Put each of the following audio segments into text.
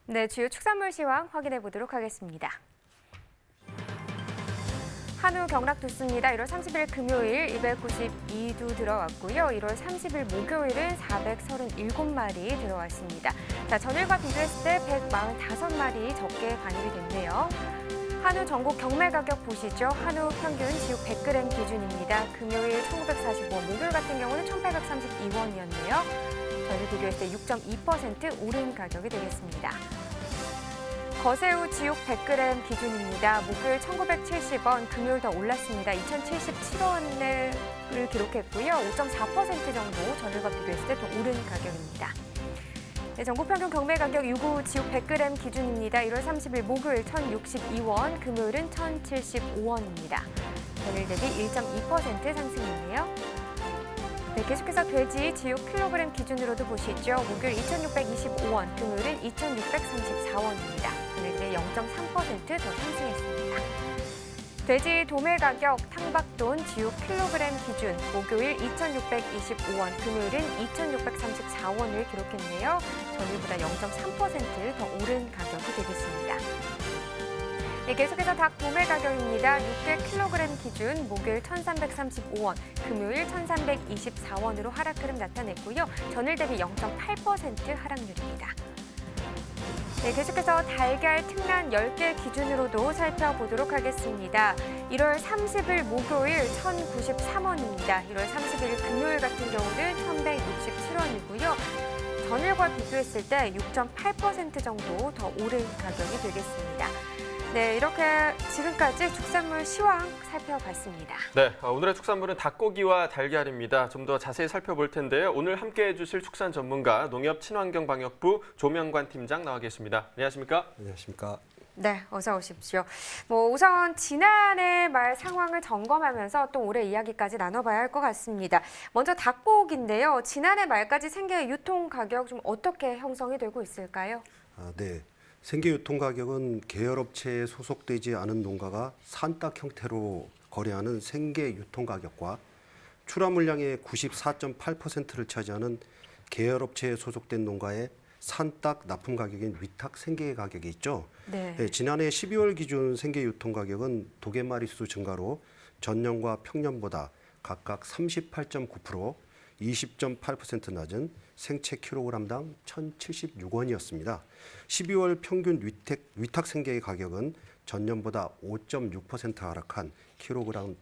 네, 주요 축산물 시황 확인해 보도록 하겠습니다. 한우 경락 좋습니다. 1월 30일 금요일 292두 들어왔고요. 1월 30일 목요일은 437마리 들어왔습니다. 자, 전일과 비교했을 때 145마리 적게 반입이 됐네요. 한우 전국 경매 가격 보시죠. 한우 평균 지육 100g 기준입니다. 금요일 1,945원, 목요일 같은 경우는 1,832원이었네요. 전일 비교했을 때 6.2% 오른 가격이 되겠습니다. 거새우 지육 100g 기준입니다. 목요일 1,970원, 금요일 더 올랐습니다. 2,077원을 기록했고요. 5.4% 정도 전일과 비교했을 때 더 오른 가격입니다. 네, 전국 평균 경매 가격 유구 지육 100g 기준입니다. 1월 30일 목요일 1,062원, 금요일은 1,075원입니다. 전일 대비 1.2% 상승이네요. 네, 계속해서 돼지 지육 킬로그램 기준으로도 보시죠. 목요일 2,625원, 금요일은 2,634원입니다. 전일 대비 0.3% 더 상승했습니다. 돼지 도매 가격 탕박돈 지육 킬로그램 기준 목요일 2,625원, 금요일은 2,634원을 기록했네요. 전일보다 0.3% 더 오른 가격이 되겠습니다. 네, 계속해서 닭 도매 가격입니다. 육개 킬로그램 기준 목요일 1,335원, 금요일 1,324원으로 하락 흐름 나타냈고요. 전일 대비 0.8% 하락률입니다. 네, 계속해서 달걀 특란 10개 기준으로도 살펴보도록 하겠습니다. 1월 30일 목요일 1,093원입니다. 1월 30일 금요일 같은 경우는 1,167원이고요. 전일과 비교했을 때 6.8% 정도 더 오른 가격이 되겠습니다. 네, 이렇게 지금까지 축산물 시황 살펴봤습니다. 네, 오늘의 축산물은 닭고기와 달걀입니다. 좀 더 자세히 살펴볼 텐데요. 오늘 함께해 주실 축산 전문가 농협친환경방역부 조명관 팀장 나와 계십니다. 안녕하십니까? 안녕하십니까? 네, 어서 오십시오. 우선 지난해 말 상황을 점검하면서 또 올해 이야기까지 나눠봐야 할 것 같습니다. 먼저 닭고기인데요. 지난해 말까지 생계 유통 가격 좀 어떻게 형성이 되고 있을까요? 네. 생계 유통 가격은 계열업체에 소속되지 않은 농가가 산딱 형태로 거래하는 생계 유통 가격과 출하 물량의 94.8%를 차지하는 계열업체에 소속된 농가의 산딱 납품 가격인 위탁 생계 가격이 있죠. 네. 네, 지난해 12월 기준 생계 유통 가격은 도개 마리수 증가로 전년과 평년보다 각각 38.9%, 20.8% 낮은 생채 킬로그램당 1,076원이었습니다. 12월 평균 위탁 생계의 가격은 전년보다 5.6% 하락한 킬로그램당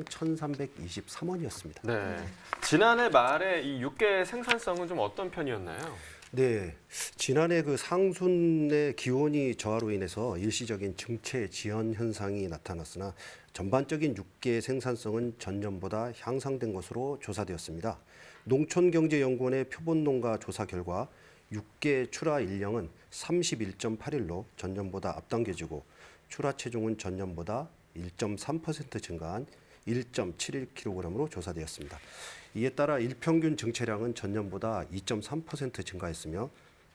1,323원이었습니다. 네, 지난해 말에 이 육계 생산성은 좀 어떤 편이었나요? 네, 지난해 그 상순의 기온이 저하로 인해서 일시적인 증체 지연 현상이 나타났으나 전반적인 육계 생산성은 전년보다 향상된 것으로 조사되었습니다. 농촌경제연구원의 표본농가 조사 결과 육계 출하 일량은 31.8일로 전년보다 앞당겨지고 출하 체중은 전년보다 1.3% 증가한 1.71kg으로 조사되었습니다. 이에 따라 일평균 증체량은 전년보다 2.3% 증가했으며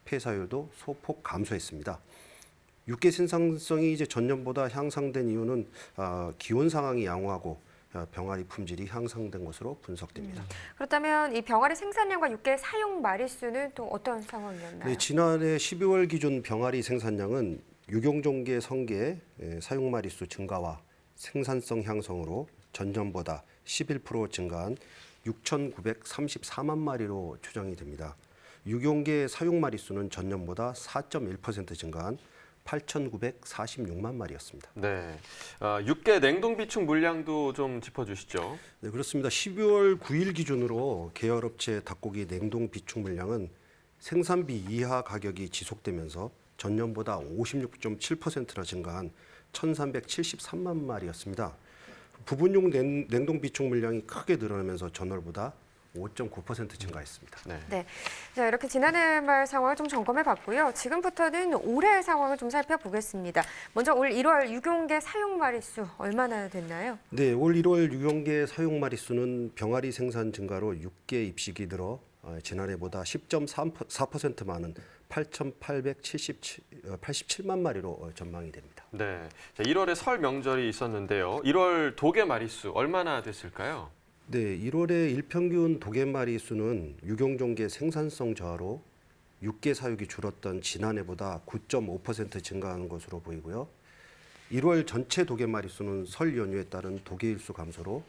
폐사율도 소폭 감소했습니다. 육계 생산성이 이제 전년보다 향상된 이유는 기온 상황이 양호하고 병아리 품질이 향상된 것으로 분석됩니다. 그렇다면 이 병아리 생산량과 육계 사용 마리수는 또 어떤 상황이었나요? 네, 지난해 12월 기준 병아리 생산량은 유경종계 성게 사용 마리수 증가와 생산성 향상으로 전년보다 11% 증가한 6,934만 마리로 추정이 됩니다. 유경계 사용 마리수는 전년보다 4.1% 증가한 8,946만 마리였습니다. 네, 육계 냉동 비축 물량도 좀 짚어주시죠. 네, 그렇습니다. 12월 9일 기준으로 계열업체 닭고기 냉동 비축 물량은 생산비 이하 가격이 지속되면서 전년보다 56.7%나 증가한 1,373만 마리였습니다. 부분용 냉동 비축 물량이 크게 늘어나면서 전월보다 5.9% 증가했습니다. 네. 네, 자, 이렇게 지난해 말 상황을 좀 점검해 봤고요. 지금부터는 올해 상황을 좀 살펴보겠습니다. 먼저 올 1월 유경계 사용 마리수 얼마나 됐나요? 네, 올 1월 유경계 사용 마리수는 병아리 생산 증가로 6개 입식이 늘어 지난해보다 10.4% 많은 8,887만 마리로 전망이 됩니다. 네, 자, 1월에 설 명절이 있었는데요. 1월 도개 마리수 얼마나 됐을까요? 네, 1월의 일평균 도개 마리 수는 유경종계 생산성 저하로 육개 사육이 줄었던 지난해보다 9.5% 증가하는 것으로 보이고요. 1월 전체 도개 마리수는 설 연휴에 따른 도개 일수 감소로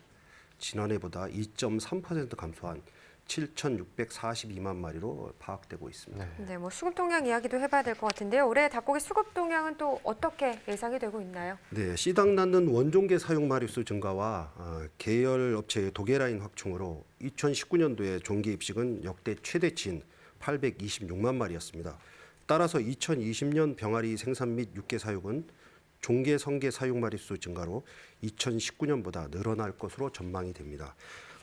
지난해보다 2.3% 감소한 7,642만 마리로 파악되고 있습니다. 네, 뭐 수급 동향 이야기도 해봐야 될 것 같은데요. 올해 닭고기 수급 동향은 또 어떻게 예상이 되고 있나요? 네, 씨닭 낳는 원종개 사육 마리수 증가와 계열 업체의 도개 라인 확충으로 2019년도에 종개 입식은 역대 최대치인 826만 마리였습니다. 따라서 2020년 병아리 생산 및 육개 사육은 종개 성개 사육 마리수 증가로 2019년보다 늘어날 것으로 전망이 됩니다.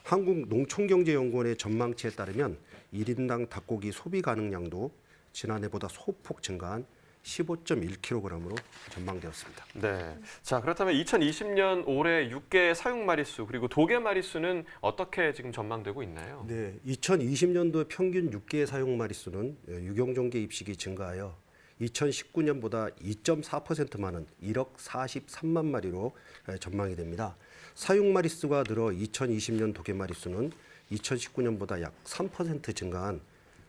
한국농촌경제연구원의 전망치에 따르면 1인당 닭고기 소비 가능량도 지난해보다 소폭 증가한 15.1kg으로 전망되었습니다. 네. 자, 그렇다면 2020년 올해 육개 사육 마리수 그리고 도개 마리수는 어떻게 지금 전망되고 있나요? 네, 2020년도 평균 육개 사육 마리수는 유경종개 입식이 증가하여 2019년보다 2.4% 많은 1억 43만 마리로 전망이 됩니다. 사육 마리수가 늘어 2020년 도개 마리수는 2019년보다 약 3% 증가한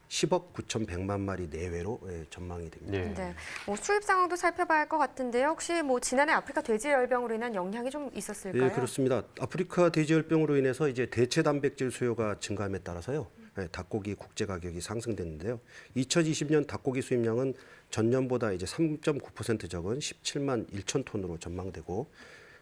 10억 9,100만 마리 내외로 전망이 됩니다. 예. 네, 뭐 수입 상황도 살펴봐야 할 것 같은데요. 혹시 뭐 지난해 아프리카 돼지열병으로 인한 영향이 좀 있었을까요? 네, 그렇습니다. 아프리카 돼지열병으로 인해서 이제 대체 단백질 수요가 증가함에 따라서요. 닭고기 국제 가격이 상승됐는데요. 2020년 닭고기 수입량은 전년보다 이제 3.9% 적은 17만 1천 톤으로 전망되고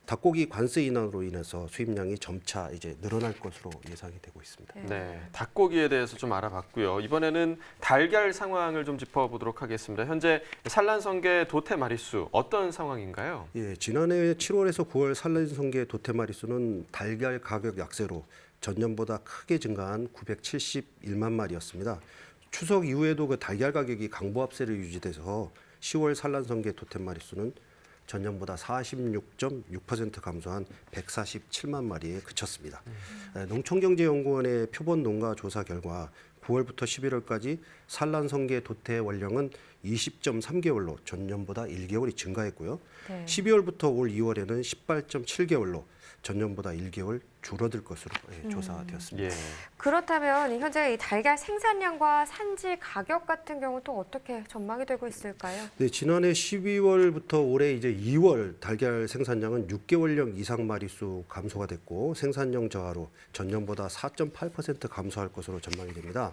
닭고기 관세 인하로 인해서 수입량이 점차 이제 늘어날 것으로 예상이 되고 있습니다. 네, 닭고기에 대해서 좀 알아봤고요. 이번에는 달걀 상황을 좀 짚어보도록 하겠습니다. 현재 산란성게 도태 마리수 어떤 상황인가요? 예, 지난해 7월에서 9월 산란성게 도태 마리수는 달걀 가격 약세로 전년보다 크게 증가한 971만 마리였습니다. 추석 이후에도 그 달걀 가격이 강보합세로 유지돼서 10월 산란성게 도태 마리수는 전년보다 46.6% 감소한 147만 마리에 그쳤습니다. 농촌경제연구원의 표본 농가 조사 결과 9월부터 11월까지 산란성게 도태 원량은 20.3개월로 전년보다 1개월이 증가했고요. 네. 12월부터 올 2월에는 18.7개월로 전년보다 1개월 줄어들 것으로 조사되었습니다. 예. 그렇다면 현재 이 달걀 생산량과 산지 가격 같은 경우 또 어떻게 전망이 되고 있을까요? 네, 지난해 12월부터 올해 이제 2월 달걀 생산량은 6개월령 이상 마리수 감소가 됐고 생산량 저하로 전년보다 4.8% 감소할 것으로 전망이 됩니다.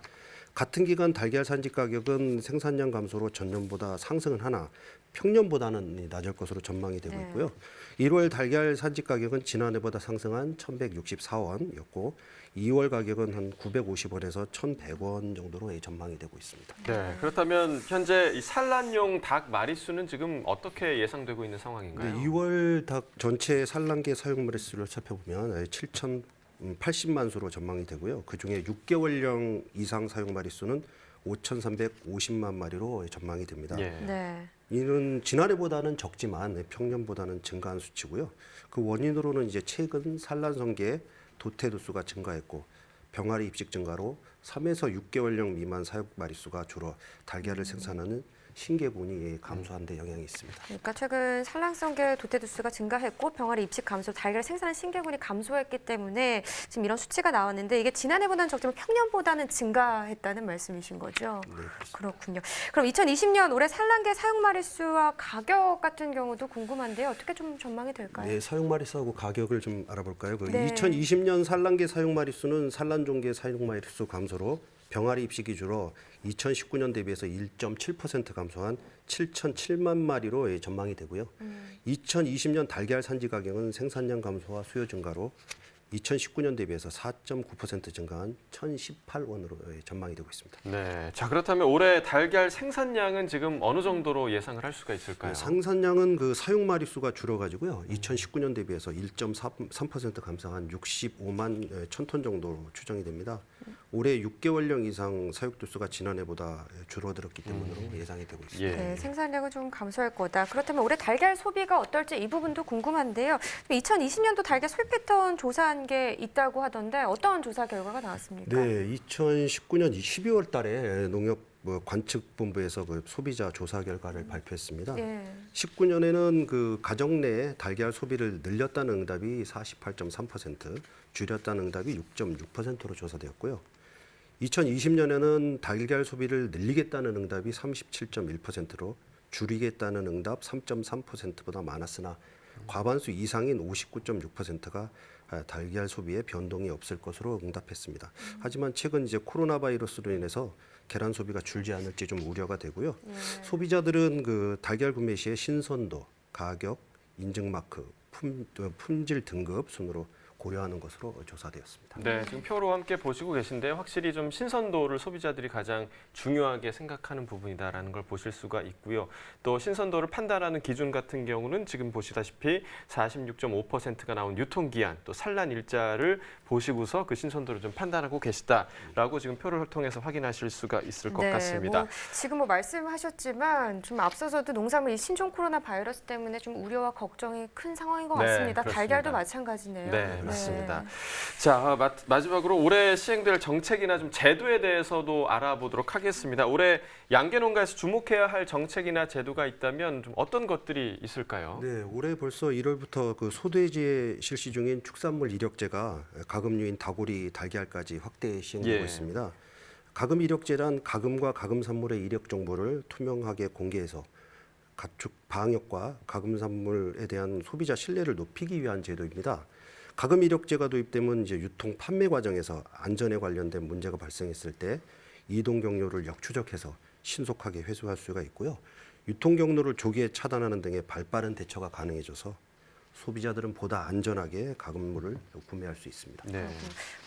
같은 기간 달걀 산지 가격은 생산량 감소로 전년보다 상승은 하나 평년보다는 낮을 것으로 전망이 되고 있고요. 1월 달걀 산지 가격은 지난해보다 상승한 1,164원이었고 2월 가격은 한 950원에서 1,100원 정도로 전망이 되고 있습니다. 네, 그렇다면 현재 이 산란용 닭 마리수는 지금 어떻게 예상되고 있는 네, 상황인가요? 2월 닭 전체 산란계 사육 마리수를 살펴보면 7,080만 수로 전망이 되고요. 그중에 6개월령 이상 사육 마리수는 5,350만 마리로 전망이 됩니다. 예. 네. 이는 지난해보다는 적지만 평년보다는 증가한 수치고요. 그 원인으로는 이제 최근 산란성게 도태 두수가 증가했고 병아리 입식 증가로 3에서 6개월령 미만 사육 마리수가 줄어 달걀을 생산하는 신개군이 감소한 데 영향이 있습니다. 그러니까 최근 산란성게 도태두수가 증가했고 병아리 입식 감소, 달걀 생산한 신개군이 감소했기 때문에 지금 이런 수치가 나왔는데 이게 지난해보다는 적지만 평년보다는 증가했다는 말씀이신 거죠? 네, 그렇습니다. 그렇군요. 그럼 2020년 올해 산란계 사육 마리수와 가격 같은 경우도 궁금한데요. 어떻게 좀 전망이 될까요? 네, 사육 마리수하고 가격을 좀 알아볼까요? 네. 2020년 산란계 사육 마리수는 산란종계 사육 마리수 감소로 병아리 입식이 줄어 2019년 대비해서 1.7% 감소한 7,007만 마리로 전망이 되고요. 2020년 달걀 산지 가격은 생산량 감소와 수요 증가로 2019년 대비해서 4.9% 증가한 1,018원으로 전망이 되고 있습니다. 네. 자, 그렇다면 올해 달걀 생산량은 지금 어느 정도로 예상을 할 수가 있을까요? 생산량은 그 사육 마리수가 줄어가지고요. 2019년 대비해서 1.3% 감소한 65만 1,000톤 정도로 추정이 됩니다. 올해 6개월령 이상 사육 두수가 지난해보다 줄어들었기 때문으로 예상이 되고 있습니다. 예. 네, 생산량은 좀 감소할 거다. 그렇다면 올해 달걀 소비가 어떨지 이 부분도 궁금한데요. 2020년도 달걀 소비 패턴 조사한 게 있다고 하던데 어떤 조사 결과가 나왔습니까? 네, 2019년 12월 달에 농협 관측본부에서 그 소비자 조사 결과를 발표했습니다. 예. 19년에는 그 가정 내 달걀 소비를 늘렸다는 응답이 48.3%, 줄였다는 응답이 6.6%로 조사되었고요. 2020년에는 달걀 소비를 늘리겠다는 응답이 37.1%로 줄이겠다는 응답 3.3%보다 많았으나 과반수 이상인 59.6%가 달걀 소비에 변동이 없을 것으로 응답했습니다. 하지만 최근 이제 코로나 바이러스로 인해서 계란 소비가 줄지 않을지 좀 우려가 되고요. 소비자들은 그 달걀 구매 시에 신선도, 가격, 인증 마크, 품질 등급 순으로 고려하는 것으로 조사되었습니다. 네, 지금 표로 함께 보시고 계신데 확실히 좀 신선도를 소비자들이 가장 중요하게 생각하는 부분이다라는 걸 보실 수가 있고요. 또 신선도를 판단하는 기준 같은 경우는 지금 보시다시피 46.5%가 나온 유통기한, 또 산란 일자를 보시고서 그 신선도를 좀 판단하고 계시다라고 지금 표를 통해서 확인하실 수가 있을 것 같습니다. 지금 말씀하셨지만 좀 앞서서도 농산물 이 신종 코로나 바이러스 때문에 좀 우려와 걱정이 큰 상황인 것 네, 같습니다. 그렇습니다. 달걀도 마찬가지네요. 네, 맞습니다. 자, 마지막으로 올해 시행될 정책이나 좀 제도에 대해서도 알아보도록 하겠습니다. 올해 양계농가에서 주목해야 할 정책이나 제도가 있다면 좀 어떤 것들이 있을까요? 네, 올해 벌써 1월부터 그 소돼지에 실시 중인 축산물 이력제가 가금류인 다구리, 달걀까지 확대 시행되고 있습니다. 가금 이력제란 가금과 가금산물의 이력 정보를 투명하게 공개해서 가축 방역과 가금산물에 대한 소비자 신뢰를 높이기 위한 제도입니다. 가금 이력제가 도입되면 이제 유통 판매 과정에서 안전에 관련된 문제가 발생했을 때 이동 경로를 역추적해서 신속하게 회수할 수가 있고요. 유통 경로를 조기에 차단하는 등의 발빠른 대처가 가능해져서 소비자들은 보다 안전하게 가금물을 구매할 수 있습니다. 네.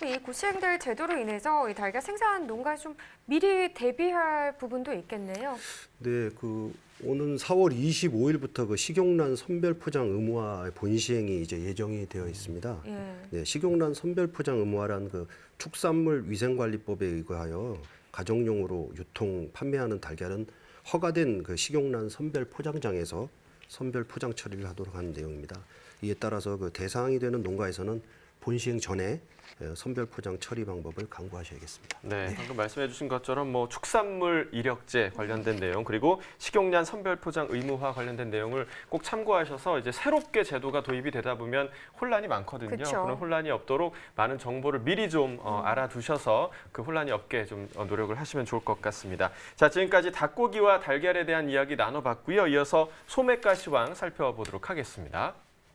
이 곧 시행될 제도로 인해서 이 달걀 생산 농가에 좀 미리 대비할 부분도 있겠네요. 네, 그 오는 4월 25일부터 그 식용란 선별 포장 의무화 본 시행이 이제 예정이 되어 있습니다. 네, 식용란 선별 포장 의무화란 그 축산물 위생관리법에 의거하여 가정용으로 유통 판매하는 달걀은 허가된 그 식용란 선별 포장장에서 선별 포장 처리를 하도록 하는 내용입니다. 이에 따라서 그 대상이 되는 농가에서는 본 시행 전에 선별 포장 처리 방법을 강구하셔야겠습니다. 네, 방금 말씀해 주신 것처럼 뭐 축산물 이력제 관련된 내용, 그리고 식용란 선별 포장 의무화 관련된 내용을 꼭 참고하셔서 이제 새롭게 제도가 도입이 되다 보면 혼란이 많거든요. 그쵸. 그런 혼란이 없도록 많은 정보를 미리 좀 알아두셔서 그 혼란이 없게 좀 노력을 하시면 좋을 것 같습니다. 자, 지금까지 닭고기와 달걀에 대한 이야기 나눠봤고요. 이어서 소매가시황 살펴보도록 하겠습니다.